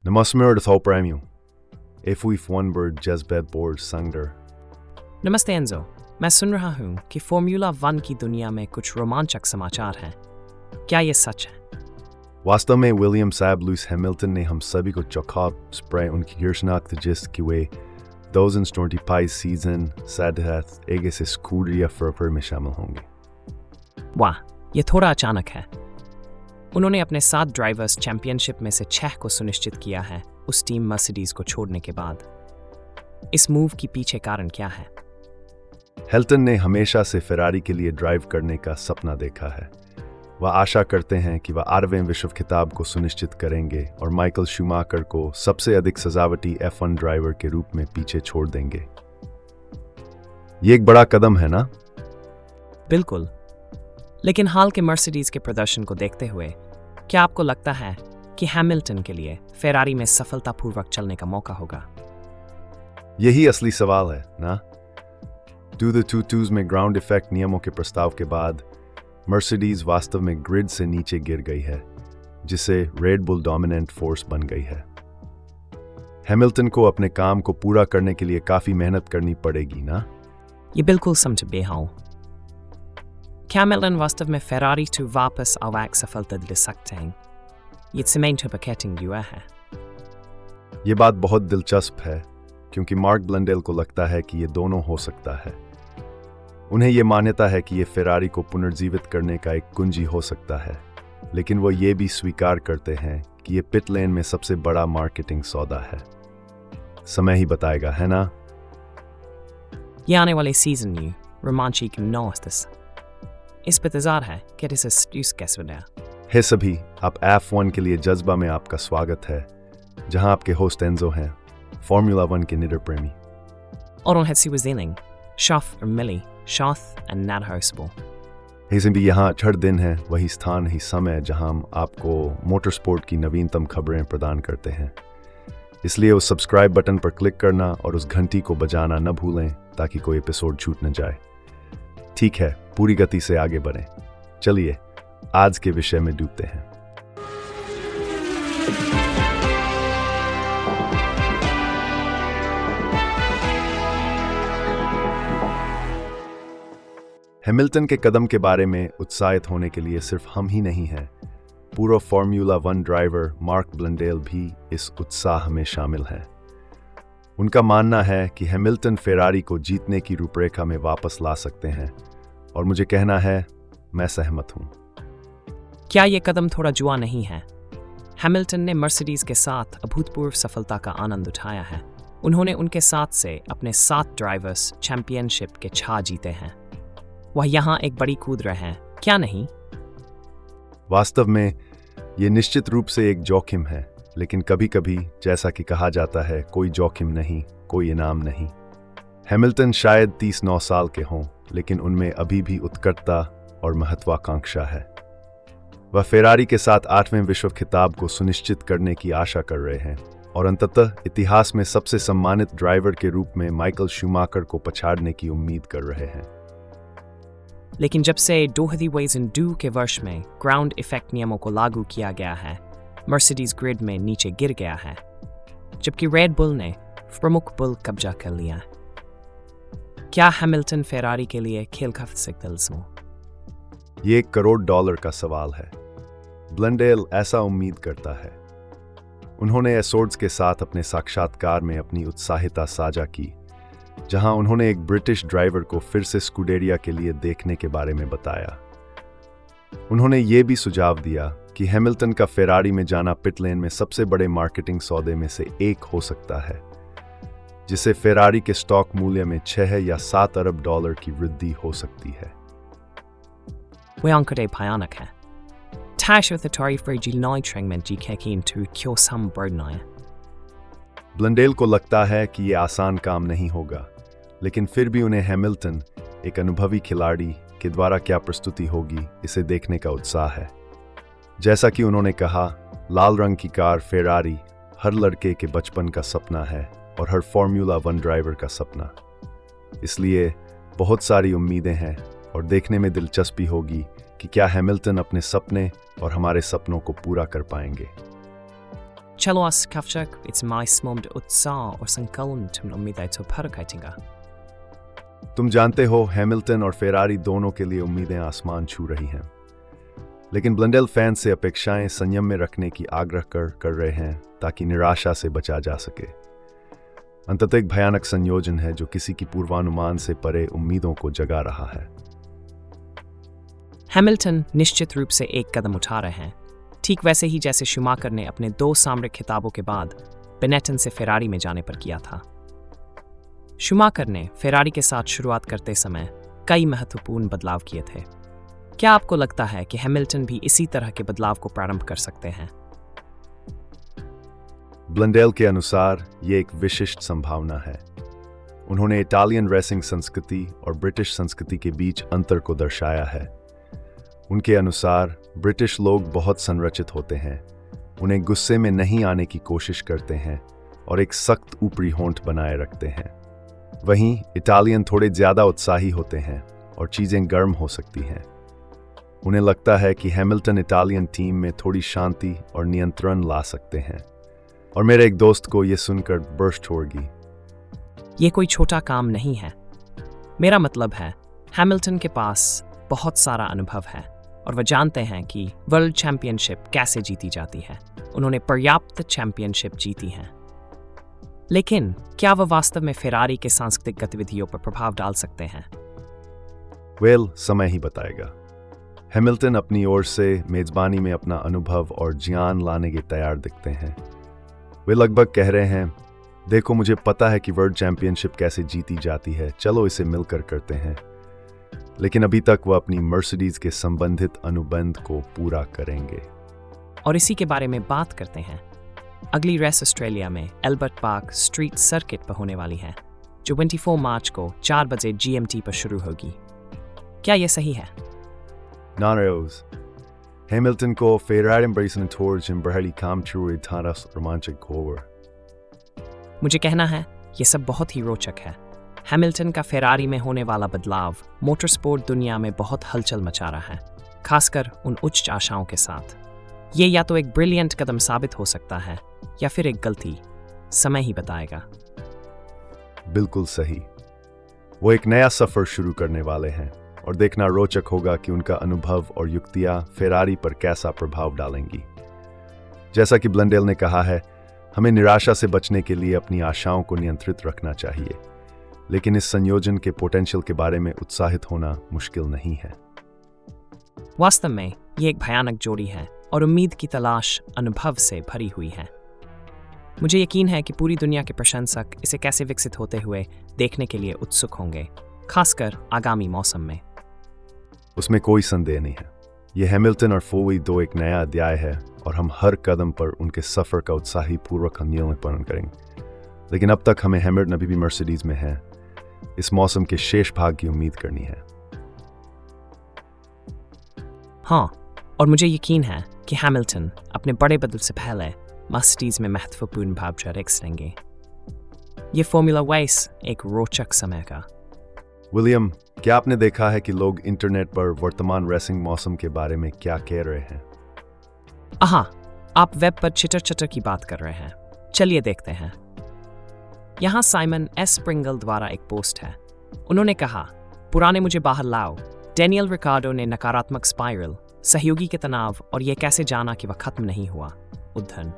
Namaste thou premium. If we've one bird jazbet board sangder. नमस्ते Enzo, मैं सुन रहा हूँ कि फॉर्मूला वन की दुनिया में कुछ रोमांचक समाचार हैं। क्या ये सच है? वास्तव में विलियम साहब लुइस हैमिल्टन ने हम सभी को चौंका स्प्रे उनकी गिरशनाख्त जिस कि वे 2025 सीजन साथ एगे से स्कूडरिया फरफर में शामिल होंगे। वाह, ये थोड़ा अचानक है। उन्होंने अपने 7 ड्राइवर्स चैंपियनशिप में से 6 को सुनिश्चित किया है उस टीम मर्सिडीज को छोड़ने के बाद। इस मूव की पीछे कारण क्या है? हैमिल्टन ने हमेशा से फेरारी के लिए ड्राइव करने का सपना देखा है। वह आशा करते हैं कि वह 8वें विश्व खिताब को सुनिश्चित करेंगे और माइकल शूमाकर को सबसे अधिक सजावटी F1 ड्राइवर के रूप में पीछे छोड़ देंगे। ये एक बड़ा कदम है ना? बिल्कुल, लेकिन हाल के मर्सिडीज के प्रदर्शन को देखते हुए क्या आपको लगता है कि हैमिल्टन के लिए फेरारी में सफलतापूर्वक चलने का मौका होगा? यही असली सवाल है ना? 2-2-2 में ग्राउंड इफेक्ट नियमों के प्रस्ताव के बाद मर्सिडीज वास्तव में ग्रिड से नीचे गिर गई है, जिससे रेड बुल डोमिनेंट फोर्स बन गई है। हैमिल्टन को अपने काम को पूरा करने के लिए काफी मेहनत करनी पड़ेगी ना? ये बिल्कुल समझ बेहाऊ। क्या हैमिल्टन वास्तव में फेरारी to वापस आवाक सफलता दिला सकते हैं? ये सीमेंट पैकेटिंग हुआ है। ये बात बहुत दिलचस्प है क्योंकि मार्क ब्लंडेल को लगता है कि ये दोनों हो सकता है। उन्हें यह मान्यता है कि ये फेरारी को पुनर्जीवित करने का एक कुंजी हो सकता है, लेकिन वो ये भी स्वीकार करते हैं कि ये पिट लेन में सबसे बड़ा मार्केटिंग सौदा है। समय ही बताएगा, है ना? ये आने वाले सीजन में रोमांचिक नौस्तिस इस पर इंतजार है कि इसे स्ट्यूस कैसे बनाया। हे सभी, आप F1 के लिए जज्बा में आपका स्वागत है, जहां आपके होस्ट एंजो हैं, फॉर्मूला 1 के निडर प्रेमी। और उन्हें सीवजिलिंग शाफ और मिली शाथ एंड नैट हाउसबो। इसे भी यहाँ हर दिन है वही स्थान ही समय जहां हम आपको मोटर स्पोर्ट की नवीनतम खबरें प्रदान करते हैं। इसलिए उस सब्सक्राइब बटन पर क्लिक करना और उस घंटी को बजाना न भूलें ताकि कोई एपिसोड छूट न जाए। ठीक है, पूरी गति से आगे बढ़ें। चलिए आज के विषय में डूबते हैं। हैमिल्टन के कदम के बारे में उत्साहित होने के लिए सिर्फ हम ही नहीं हैं, पूरा फॉर्मूला 1 ड्राइवर मार्क ब्लंडेल भी इस उत्साह में शामिल हैं। उनका मानना है कि हैमिल्टन फेरारी को जीतने की रूपरेखा में वापस ला सकते हैं, और मुझे कहना है मैं सहमत हूं। क्या ये कदम थोड़ा जुआ नहीं है? हैमिल्टन ने मर्सिडीज के साथ अभूतपूर्व सफलता का आनंद उठाया है। उन्होंने उनके साथ से अपने 7 ड्राइवर्स चैंपियनशिप के छा जीते हैं। वह यहाँ एक बड़ी कूद रहे हैं, क्या नहीं? वास्तव में ये निश्चित रूप से एक जोखिम है, लेकिन कभी-कभी जैसा कि कहा जाता है, कोई जोखिम नहीं, कोई इनाम नहीं। हैमिल्टन शायद 39 साल के हों, लेकिन उनमें अभी भी उत्कटता और महत्वाकांक्षा है। वह फेरारी के साथ 8वें विश्व खिताब को सुनिश्चित करने की आशा कर रहे हैं और अंततः इतिहास में सबसे सम्मानित ड्राइवर के रूप में माइकल शूमाकर को पछाड़ने की उम्मीद कर रहे हैं। लेकिन जब से 2022 के वर्ष में ग्राउंड इफेक्ट नियमों को लागू किया गया है, मर्सिडीज ग्रिड में नीचे गिर गया है, जबकि रेड बुल ने प्रमुख बुल कब्जा कर लिया है। क्या हैमिल्टन फेरारी के लिए खेल का सिग्नल? ये $1 करोड़ का सवाल है। ब्लंडेल ऐसा उम्मीद करता है। उन्होंने एसोर्ड्स के साथ अपने साक्षात्कार में अपनी उत्साहिता साझा की, जहां उन्होंने एक ब्रिटिश ड्राइवर को फिर से स्कूडेरिया के लिए देखने के बारे में बताया। उन्होंने ये भी सुझाव दिया कि हैमिल्टन का फेरारी में जाना पिट लेन में सबसे बड़े मार्केटिंग सौदे में से एक हो सकता है, जिससे फेरारी के स्टॉक मूल्य में 6 या 7 अरब डॉलर की वृद्धि हो सकती है। वे अंकड़े भयानक है। ब्लंडेल को लगता है कि ये आसान काम नहीं होगा, लेकिन फिर भी उन्हें हैमिल्टन, एक अनुभवी खिलाड़ी, के द्वारा क्या प्रस्तुति होगी इसे देखने का उत्साह है। जैसा कि उन्होंने कहा, लाल रंग की कार फेरारी हर लड़के के बचपन का सपना है और हर फॉर्मूला 1 ड्राइवर का सपना। इसलिए बहुत सारी उम्मीदें हैं और देखने में दिलचस्पी होगी कि क्या हैमिल्टन अपने सपने और हमारे सपनों को पूरा कर पाएंगे। Celoas kafchak, it's my smomd utsa or sankalun tum umidai to parakaitinga. तुम जानते हो हैमिल्टन और फेरारी दोनों के लिए उम्मीदें आसमान छू रही हैं, लेकिन ब्लंडेल फैंस से अपेक्षाएं संयम में रखने की आग्रह कर रहे हैं ताकि निराशा से बचा जा सके। अंततः एक भयानक संयोजन है जो किसी की पूर्वानुमान से परे उम्मीदों को जगा रहा है। हैमिल्टन निश्चित रूप से एक कदम उठा रहे हैं, ठीक वैसे ही जैसे शूमाकर ने अपने 2 सामरिक खिताबों के बाद बेनेटन से फेरारी में जाने पर किया था। शूमाकर ने फेरारी के साथ शुरुआत करते समय कई महत्वपूर्ण बदलाव किए थे। क्या आपको लगता है कि हैमिल्टन भी इसी तरह के बदलाव को प्रारंभ कर सकते हैं? ब्लंडेल के अनुसार ये एक विशिष्ट संभावना है। उन्होंने इटालियन रेसिंग संस्कृति और ब्रिटिश संस्कृति के बीच अंतर को दर्शाया है। उनके अनुसार ब्रिटिश लोग बहुत संरचित होते हैं, उन्हें गुस्से में नहीं आने की कोशिश करते हैं और एक सख्त ऊपरी होंठ बनाए रखते हैं। वहीं इटालियन थोड़े ज्यादा उत्साही होते हैं और चीजें गर्म हो सकती हैं। उन्हें लगता है कि हैमिल्टन इटालियन टीम में थोड़ी शांति और नियंत्रण ला सकते हैं, और मेरे एक दोस्त को यह सुनकर बर्स्ट होगी। ये कोई छोटा काम नहीं है। मेरा मतलब है हैमिल्टन के पास बहुत सारा अनुभव है और वह जानते हैं कि वर्ल्ड चैंपियनशिप कैसे जीती जाती है। उन्होंने पर्याप्त चैंपियनशिप जीती हैं। लेकिन क्या वह वास्तव में फेरारी के सांस्कृतिक गतिविधियों पर प्रभाव डाल सकते हैं? समय ही बताएगा। हैमिल्टन अपनी ओर से मेजबानी में अपना अनुभव और ज्ञान लाने के तैयार दिखते हैं। वे लगभग कह रहे हैं, देखो मुझे पता है कि वर्ल्ड चैंपियनशिप कैसे जीती जाती है, चलो इसे मिलकर करते हैं। लेकिन अभी तक वह अपनी मर्सिडीज के संबंधित अनुबंध को पूरा करेंगे। और इसी के बारे में बात करते हैं। अगली रेस ऑस्ट्रेलिया में एल्बर्ट पार्क स्ट्रीट सर्किट पर होने वाली है, जो 24 मार्च को 4 बजे GMT पर शुरू होगी। क्या यह सही है? Nanos. Hamilton को फेरारी embracing towards in बरहली काम शुरू थारस रोमांचक होवर। मुझे कहना है यह सब बहुत ही रोचक है। हैमिल्टन का फेरारी में होने वाला बदलाव मोटरस्पोर्ट दुनिया में बहुत हलचल मचा रहा है, खासकर उन उच्च आशाओं के साथ। ये या तो एक ब्रिलियंट कदम साबित हो सकता है या फिर एक गलती। समय ही बताएगा। बिल्कुल सही। वो एक नया सफर शुरू करने वाले हैं और देखना रोचक होगा कि उनका अनुभव और युक्तियां फेरारी पर कैसा प्रभाव डालेंगी। जैसा कि ब्लंडेल ने कहा है, हमें निराशा से बचने के लिए अपनी आशाओं को नियंत्रित रखना चाहिए, लेकिन इस संयोजन के पोटेंशियल के बारे में उत्साहित होना मुश्किल नहीं है। वास्तव में ये एक भयानक जोड़ी है और उम्मीद की तलाश अनुभव से भरी हुई है। मुझे यकीन है कि पूरी दुनिया के प्रशंसक इसे कैसे विकसित होते हुए देखने के लिए उत्सुक होंगे, खासकर आगामी मौसम में। उसमें कोई संदेह नहीं है। यह हैमिल्टन और फोवी 2 एक नया अध्याय है और हम हर कदम पर उनके सफर का उत्साही पूर्वक मूल्यांकन करेंगे। लेकिन अब तक हमें हैमिल्टन अभी भी मर्सिडीज में है। इस मौसम के शेष भाग की उम्मीद करनी है। हाँ, और मुझे यकीन है कि हैमिल्टन अपने बड़े बदल से पहले मर्सिडीज में महत्वपूर्ण भाग लेंगे। ये फॉर्मूला वाइस एक रोचक समय का। विलियम, क्या आपने देखा है कि लोग इंटरनेट पर वर्तमान रेसिंग मौसम के बारे में क्या कह रहे हैं? आप वेब पर चिटर चटर की बात कर रहे हैं। चलिए देखते हैं। यहाँ साइमन एस स्प्रिंगल द्वारा एक पोस्ट है। उन्होंने कहा, पुराने मुझे बाहर लाओ। डेनियल रिकार्डो ने नकारात्मक स्पाइरल, सहयोगी के तनाव और यह कैसे जाना कि वह खत्म नहीं हुआ। उद्धरण।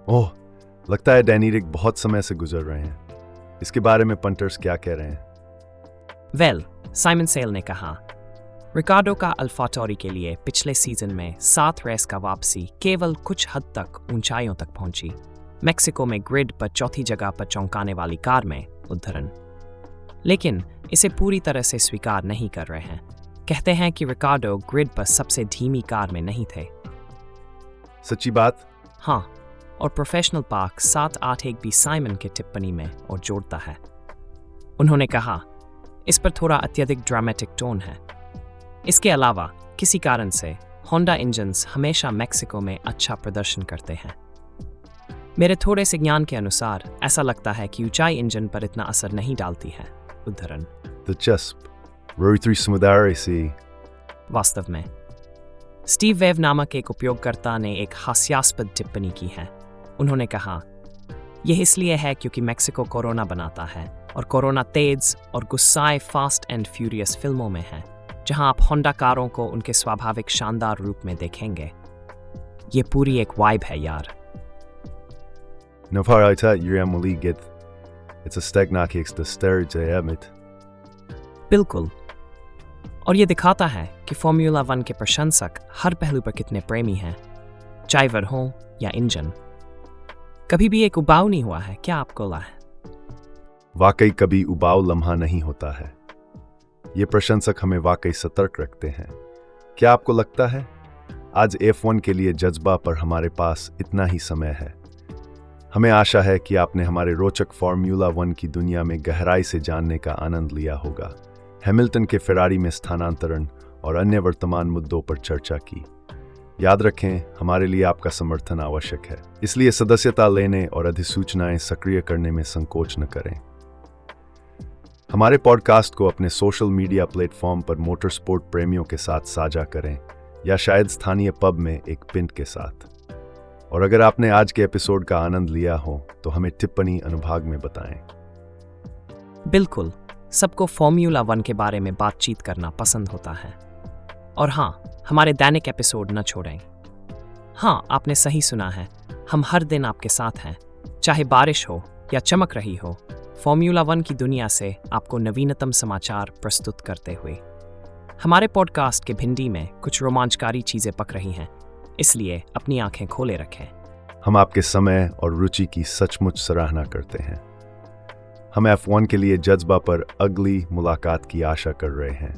ओह, लगता है डेनिरिक बहुत समय से गुजर रहे हैं। इसके बारे में पंटर्स क्या कह रहे हैं? साइमन सेल ने कहा, रिकार्डो का अल्फाटोरी के लिए पिछले सीजन में 7 रेस का वापसी केवल कुछ हद तक ऊंचाइयों तक पहुंची। मेक्सिको में ग्रिड पर 4थी जगह पर चौंकाने वाली कार में। उद्धरण। लेकिन इसे पूरी तरह से स्वीकार नहीं कर रहे हैं। कहते हैं कि रिकार्डो ग्रिड पर सबसे धीमी कार में नहीं थे। सच्ची बात? हाँ, और प्रोफेशनल पार्क 781 भी साइमन के टिप्पणी में और जोड़ता है। उन्होंने कहा, इस पर थोड़ा अत्यधिक ड्रामेटिक टोन है। इसके अलावा किसी कारण से होंडा इंजन्स हमेशा मेक्सिको में अच्छा प्रदर्शन करते हैं। मेरे थोड़े से ज्ञान के अनुसार ऐसा लगता है कि ऊंचाई इंजन पर इतना असर नहीं डालती है। उद्धरण। वास्तव में स्टीव वेव नामक एक उपयोगकर्ता ने एक हास्यास्पद टिप्पणी की है। उन्होंने कहा, यह इसलिए है क्योंकि मेक्सिको कोरोना बनाता है और कोरोना तेज और गुस्साए फास्ट एंड फ्यूरियस फिल्मों में है, जहां आप होंडा कारों को उनके स्वाभाविक शानदार रूप में देखेंगे। ये पूरी एक वाइब है यार। बिल्कुल। और ये दिखाता है कि फॉर्मूला 1 के प्रशंसक हर पहलू पर कितने प्रेमी हैं, ड्राइवर हो या इंजन। कभी भी एक उबाऊ नहीं हुआ है क्या आपको लगा है? वाकई कभी उबाऊ लम्हा नहीं होता है। ये प्रशंसक हमें वाकई सतर्क रखते हैं। क्या आपको लगता है आज F1 के लिए जज्बा पर हमारे पास इतना ही समय है? हमें आशा है कि आपने हमारे रोचक फॉर्मूला 1 की दुनिया में गहराई से जानने का आनंद लिया होगा, हैमिल्टन के फेरारी में स्थानांतरण और अन्य वर्तमान मुद्दों पर चर्चा की। याद रखें, हमारे लिए आपका समर्थन आवश्यक है, इसलिए सदस्यता लेने और अधिसूचनाएं सक्रिय करने में संकोच न करें। हमारे पॉडकास्ट को अपने सोशल मीडिया प्लेटफॉर्म पर मोटर स्पोर्ट प्रेमियों के साथ साझा करें या शायद स्थानीय पब में एक पिंट के साथ। और अगर आपने आज के एपिसोड का आनंद लिया हो तो हमें टिप्पणी अनुभाग में बताएं। बिल्कुल, सबको फॉर्मूला 1 के बारे में बातचीत करना पसंद होता है। और हाँ, हमारे दैनिक एपिसोड न छोड़ें। हाँ, आपने सही सुना है, हम हर दिन आपके साथ हैं, चाहे बारिश हो या चमक रही हो। फॉर्मूला 1 की दुनिया से आपको नवीनतम समाचार प्रस्तुत करते हुए। हमारे पॉडकास्ट के भिंडी में कुछ रोमांचकारी चीजें पक रही हैं, इसलिए अपनी आंखें खोले रखें। हम आपके समय और रुचि की सचमुच सराहना करते हैं। हम F1 के लिए जज्बा पर अगली मुलाकात की आशा कर रहे हैं।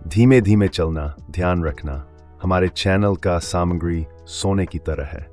धीमे धीमे चलना, ध्यान रखना, हमारे चैनल का सामग्री सोने की तरह है।